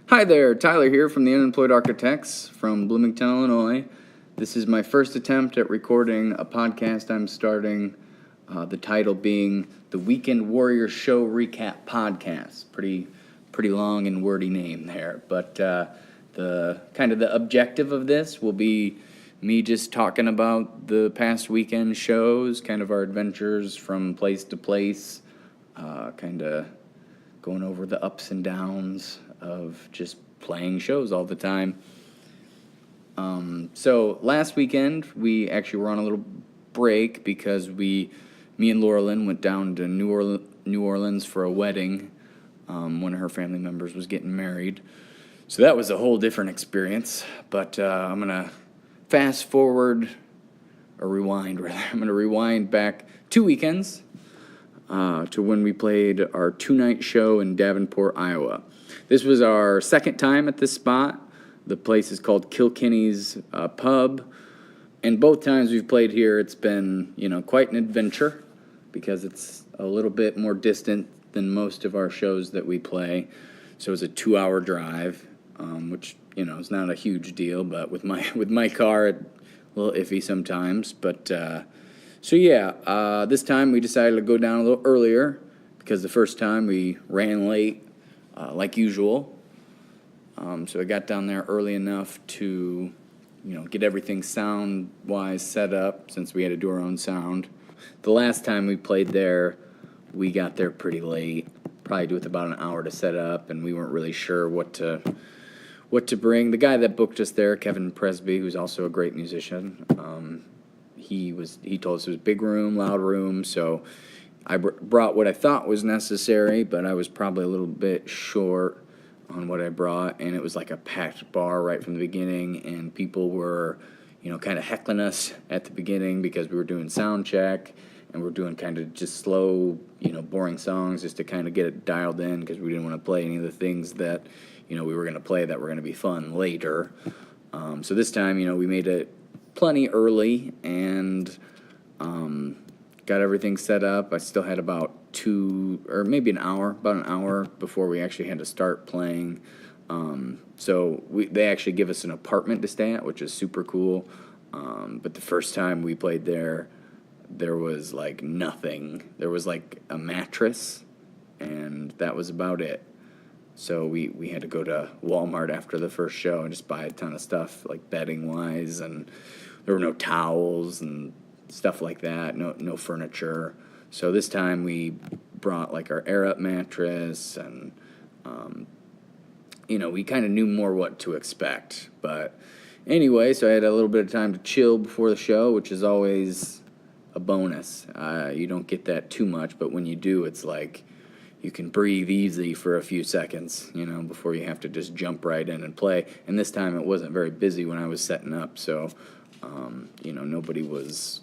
Hi there, Tyler here from the Unemployed Architects from Bloomington, Illinois. This is my first attempt at recording a podcast I'm starting, the title being the Weekend Warrior Show Recap Podcast. Pretty long and wordy name there, but the objective of this will be me just talking about the past weekend shows, kind of our adventures from place to place, kind of going over the ups and downs of just playing shows all the time. So last weekend we actually were on a little break because me and Laura Lynn went down to New Orleans for a wedding. One of her family members was getting married, so that was a whole different experience. But I'm gonna fast forward or rewind rather. I'm gonna rewind back 2 weekends to when we played our 2-night show in Davenport, Iowa. This was our second time at this spot. The place is called Kilkenny's Pub, and both times we've played here, it's been, quite an adventure because it's a little bit more distant than most of our shows that we play. So it's a 2-hour drive, which is not a huge deal, but with my car, it's a little iffy sometimes. But this time we decided to go down a little earlier because the first time we ran late, like usual. So I got down there early enough to, get everything sound-wise set up since we had to do our own sound. The last time we played there, we got there pretty late, probably with about an hour to set up, and we weren't really sure what to bring. The guy that booked us there, Kevin Presby, who's also a great musician, he told us it was a big room, loud room, so I brought what I thought was necessary, but I was probably a little bit short on what I brought, and it was like a packed bar right from the beginning, and people were, kind of heckling us at the beginning because we were doing sound check, and we're doing kind of just slow, boring songs just to kind of get it dialed in because we didn't want to play any of the things that, we were going to play that were going to be fun later. So this time, we made it plenty early and got everything set up. I still had about about an hour before we actually had to start playing. So they actually give us an apartment to stay at, which is super cool. But the first time we played there was like nothing. There was like a mattress, and that was about it. So we had to go to Walmart after the first show and just buy a ton of stuff, like bedding-wise, and there were no towels and stuff like that, no furniture. So this time we brought like our air-up mattress, and we kind of knew more what to expect. But anyway, so I had a little bit of time to chill before the show, which is always a bonus. You don't get that too much, but when you do, it's like you can breathe easy for a few seconds, before you have to just jump right in and play. And this time it wasn't very busy when I was setting up, so nobody was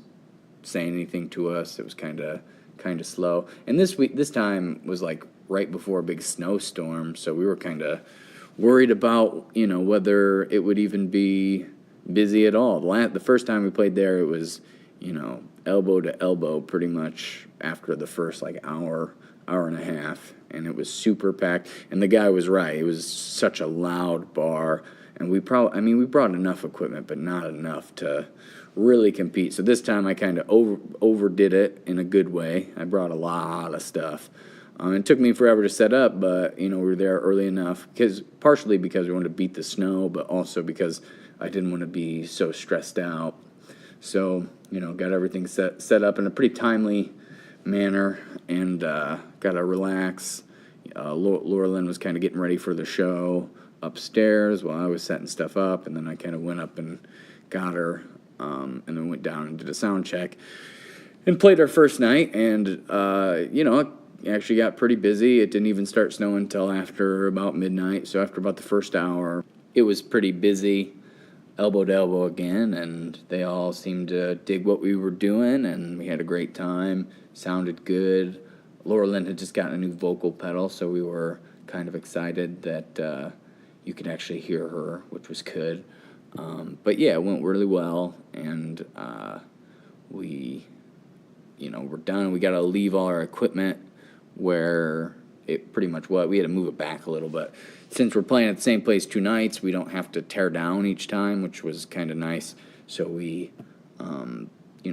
saying anything to us. It was kind of slow. And this time was like right before a big snowstorm, so we were kind of worried about whether it would even be busy at all. The first time we played there, it was elbow to elbow pretty much after the first like hour and a half, and it was super packed. And the guy was right. It was such a loud bar, and we brought enough equipment, but not enough to really compete. So this time I kind of overdid it in a good way. I brought a lot of stuff. It took me forever to set up, but we were there early enough, partially because we wanted to beat the snow, but also because I didn't want to be so stressed out. So got everything set up in a pretty timely manner, and got to relax. Laura Lynn was kind of getting ready for the show upstairs while I was setting stuff up, and then I kind of went up and got her, and then went down and did a sound check and played our first night, and it actually got pretty busy. It didn't even start snowing until after about midnight, so after about the first hour, it was pretty busy, elbow to elbow again, and they all seemed to dig what we were doing, and we had a great time. Sounded good. Laura Lynn had just gotten a new vocal pedal, so we were kind of excited that you could actually hear her, which was good. But yeah, it went really well, and we're done. We got to leave all our equipment where it pretty much was. We had to move it back a little, but since we're playing at the same place 2 nights, we don't have to tear down each time, which was kind of nice. So we,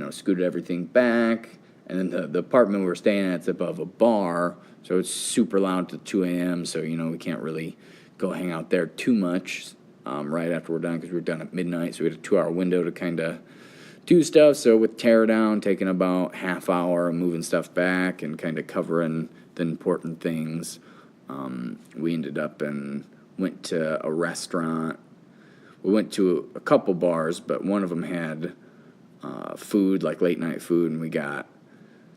scooted everything back. And then the apartment we were staying at's above a bar, so it's super loud till 2 a.m., so, we can't really go hang out there too much right after we're done, because we were done at midnight, so we had a 2-hour window to kind of do stuff. So with tear down, taking about half hour, moving stuff back, and kind of covering the important things, we ended up and went to a restaurant. We went to a couple bars, but one of them had food, like late night food, and we got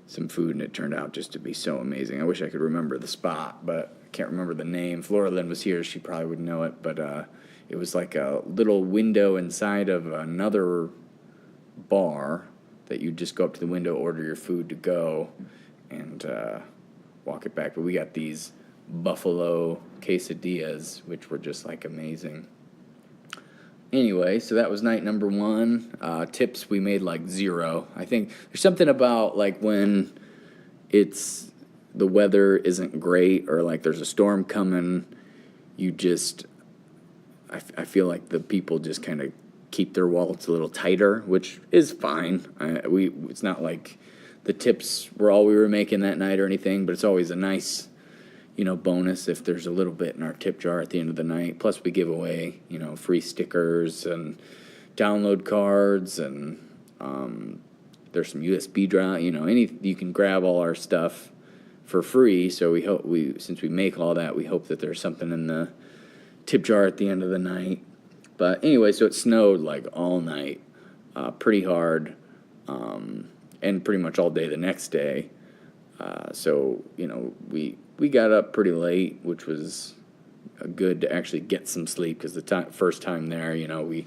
some food, and it turned out just to be so amazing. I wish I could remember the spot, but I can't remember the name. If Laura Lynn was here, she probably would know it, but it was like a little window inside of another bar that you just go up to the window, order your food to go, and walk it back. But we got these buffalo quesadillas, which were just like amazing. Anyway, so that was night number 1. Tips, we made like 0. I think there's something about like when the weather isn't great, or like there's a storm coming, I feel like the people just kind of keep their wallets a little tighter, which is fine. It's not like the tips were all we were making that night or anything, but it's always a nice bonus if there's a little bit in our tip jar at the end of the night. Plus, we give away, free stickers and download cards, and there's some USB drive. You can grab all our stuff for free. So we hope since we make all that, we hope that there's something in the tip jar at the end of the night. But anyway, so it snowed like all night, pretty hard, and pretty much all day the next day. So we got up pretty late, which was good to actually get some sleep, because the first time there, we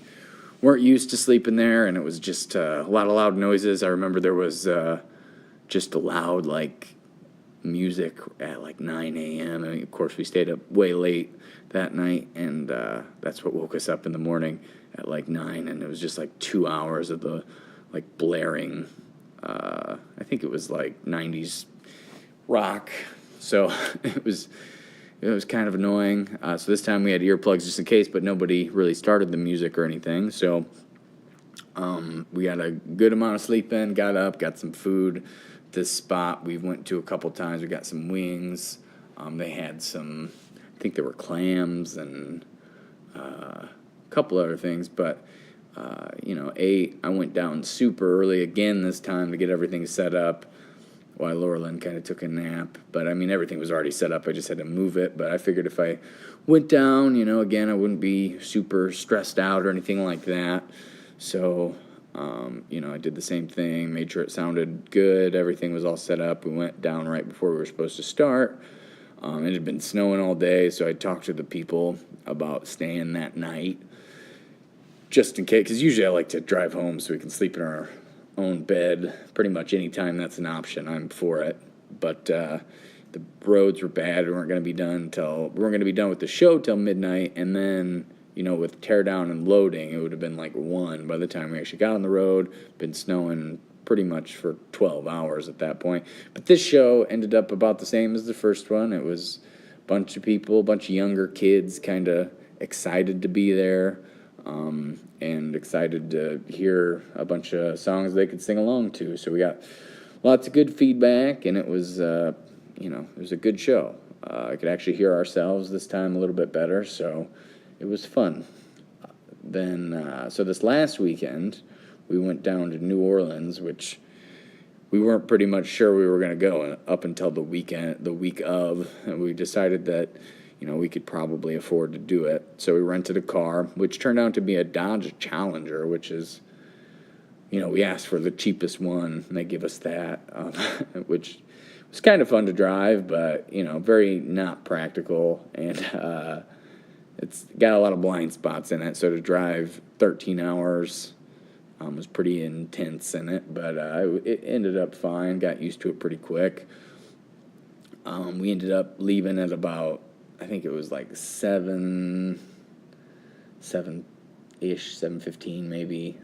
weren't used to sleeping there, and it was just a lot of loud noises. I remember there was just a loud, like, music at like 9 a.m. I mean, of course, we stayed up way late that night, and that's what woke us up in the morning at like 9, and it was just like 2 hours of the like blaring, I think it was like 90s rock. So it was kind of annoying. So this time we had earplugs just in case, but nobody really started the music or anything. So we got a good amount of sleep in, got up, got some food. This spot we went to a couple times, we got some wings. They had some, I think there were clams and a couple other things, but ate. I went down super early again this time to get everything set up, while Laura Lynn kind of took a nap. But, I mean, everything was already set up. I just had to move it. But I figured if I went down, again, I wouldn't be super stressed out or anything like that. So, I did the same thing, made sure it sounded good. Everything was all set up. We went down right before we were supposed to start. It had been snowing all day, so I talked to the people about staying that night, just in case. Because usually I like to drive home so we can sleep in our own bed pretty much any time that's an option. I'm for it. But the roads were bad. We weren't going to be done with the show till midnight, and then with tear down and loading, it would have been like 1 by the time we actually got on the road. Been snowing pretty much for 12 hours at that point. But this show ended up about the same as the first one. It was a bunch of people, a bunch of younger kids, kind of excited to be there. And excited to hear a bunch of songs they could sing along to. So we got lots of good feedback, and it was, it was a good show. I could actually hear ourselves this time a little bit better, so it was fun. Then, so this last weekend, we went down to New Orleans, which we weren't pretty much sure we were going to go up until the week of, and we decided that we could probably afford to do it. So we rented a car, which turned out to be a Dodge Challenger, which is, we asked for the cheapest one, and they give us that, which was kind of fun to drive, but, very not practical, and it's got a lot of blind spots in it. So to drive 13 hours was pretty intense in it, but it ended up fine, got used to it pretty quick. We ended up leaving at about, I think it was like 7-ish, 7:15 maybe.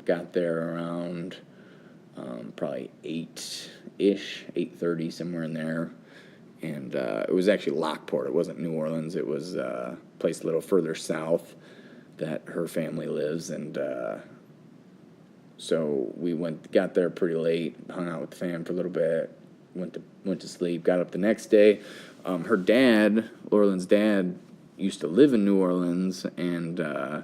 Got there around probably 8-ish, 8:30, somewhere in there. and it was actually Lockport. It wasn't New Orleans. It was a place a little further south that her family lives, and so we got there pretty late, hung out with the fam for a little bit, went to sleep, got up the next day. Her dad, Laurelyn's dad, used to live in New Orleans, and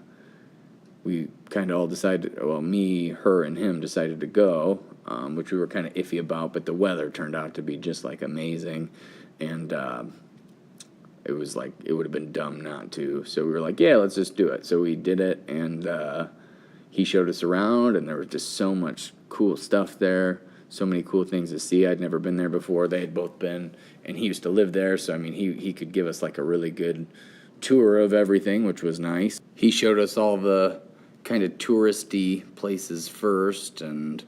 we kind of all decided, well, me, her, and him decided to go, which we were kind of iffy about, but the weather turned out to be just, like, amazing, and it was like, it would have been dumb not to, so we were like, yeah, let's just do it. So we did it, and he showed us around, and there was just so much cool stuff there, so many cool things to see. I'd never been there before. They had both been, and he used to live there, so, I mean, he could give us, like, a really good tour of everything, which was nice. He showed us all the kind of touristy places first, and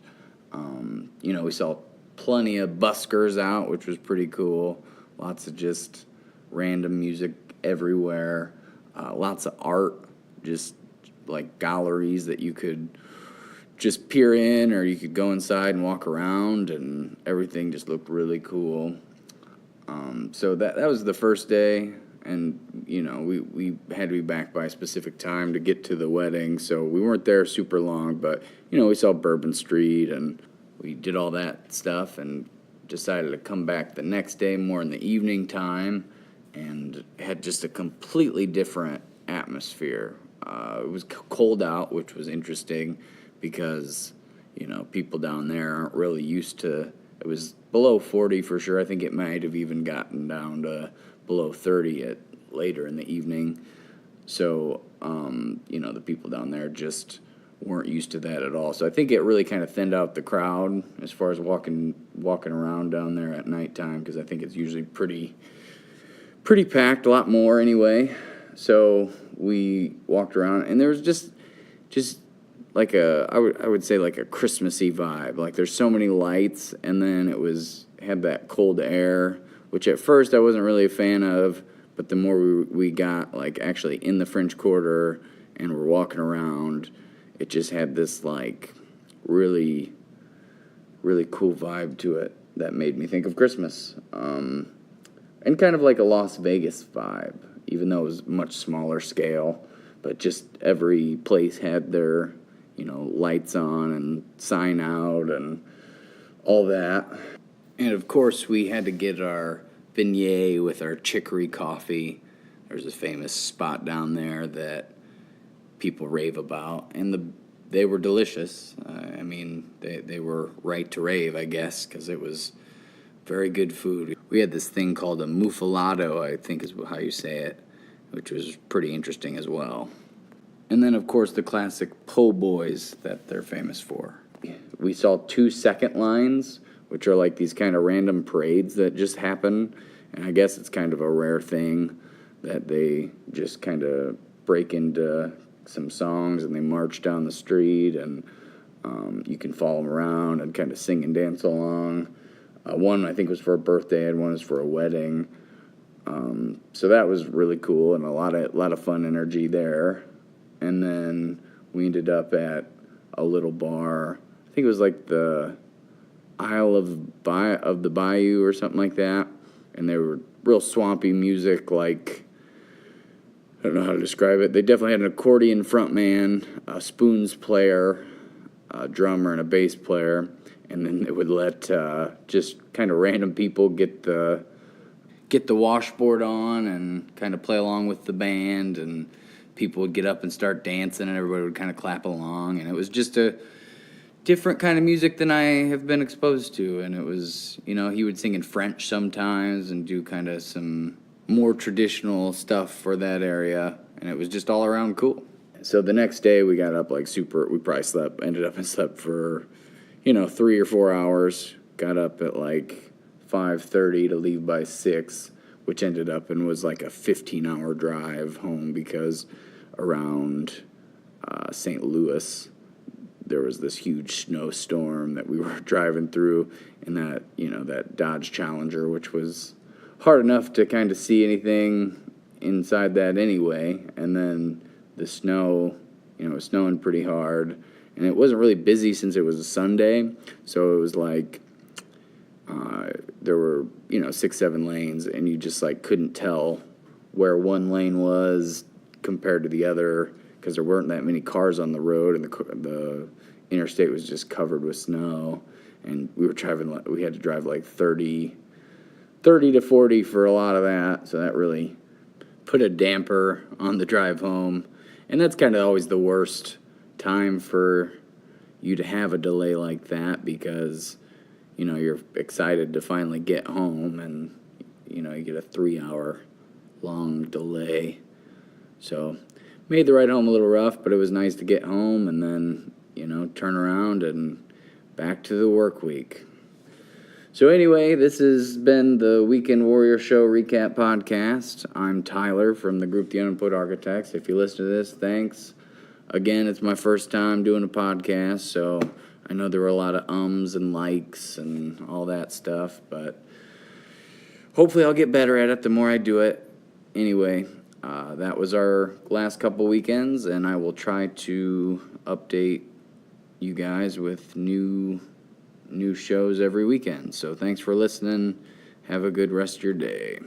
we saw plenty of buskers out, which was pretty cool. Lots of just random music everywhere. Lots of art, just like galleries that you could just peer in, or you could go inside and walk around, and everything just looked really cool. So that was the first day. And, we had to be back by a specific time to get to the wedding, so we weren't there super long, but, we saw Bourbon Street, and we did all that stuff, and decided to come back the next day more in the evening time, and had just a completely different atmosphere. It was cold out, which was interesting, because, people down there aren't really used to, it was below 40 for sure. I think it might have even gotten down to below 30 later in the evening. So, the people down there just weren't used to that at all. So I think it really kind of thinned out the crowd as far as walking around down there at nighttime, because I think it's usually pretty packed, a lot more anyway. So we walked around, and there was just like I would say like a Christmassy vibe. Like, there's so many lights, and then had that cold air, which at first I wasn't really a fan of, but the more we got, like, actually in the French Quarter and we're walking around, it just had this, like, really, really cool vibe to it that made me think of Christmas. And kind of like a Las Vegas vibe, even though it was much smaller scale, but just every place had their, lights on and sign out and all that. And, of course, we had to get our beignet with our chicory coffee. There's a famous spot down there that people rave about, and they were delicious. They were right to rave, I guess, because it was very good food. We had this thing called a muffalado, I think is how you say it, which was pretty interesting as well. And then, of course, the classic po' boys that they're famous for. We saw 2 second lines, which are like these kind of random parades that just happen. And I guess it's kind of a rare thing that they just kind of break into some songs and they march down the street, and you can follow them around and kind of sing and dance along. One, I think, was for a birthday, and one was for a wedding. So that was really cool, and a lot of fun energy there. And then we ended up at a little bar. I think it was like the Isle of the Bayou or something like that. And they were real swampy music, like, I don't know how to describe it. They definitely had an accordion frontman, a spoons player, a drummer, and a bass player. And then they would let just kind of random people get the washboard on and kind of play along with the band, and people would get up and start dancing, and everybody would kind of clap along, and it was just a different kind of music than I have been exposed to. And it was, he would sing in French sometimes and do kind of some more traditional stuff for that area, and it was just all around cool. So the next day we got up like we probably ended up and slept for 3 or 4 hours. Got up at like 5:30 to leave by 6, which ended up and was like a 15-hour drive home, because around St. Louis there was this huge snowstorm that we were driving through, and that Dodge Challenger, which was hard enough to kind of see anything inside that anyway. And then the snow, it was snowing pretty hard, and it wasn't really busy since it was a Sunday, so it was like there were, 6, 7 lanes, and you just like couldn't tell where one lane was compared to the other because there weren't that many cars on the road, and the interstate was just covered with snow, and we had to drive like 30 to 40 for a lot of that, so that really put a damper on the drive home. And that's kind of always the worst time for you to have a delay like that, because you're excited to finally get home, and you get a 3-hour long delay. So made the ride home a little rough, but it was nice to get home and then turn around and back to the work week. So anyway, this has been the Weekend Warrior Show Recap Podcast. I'm Tyler from the group The Unemployed Architects. If you listen to this, thanks. Again, it's my first time doing a podcast, so I know there were a lot of ums and likes and all that stuff, but hopefully I'll get better at it the more I do it. Anyway, that was our last couple weekends, and I will try to update you guys with new shows every weekend. So thanks for listening. Have a good rest of your day.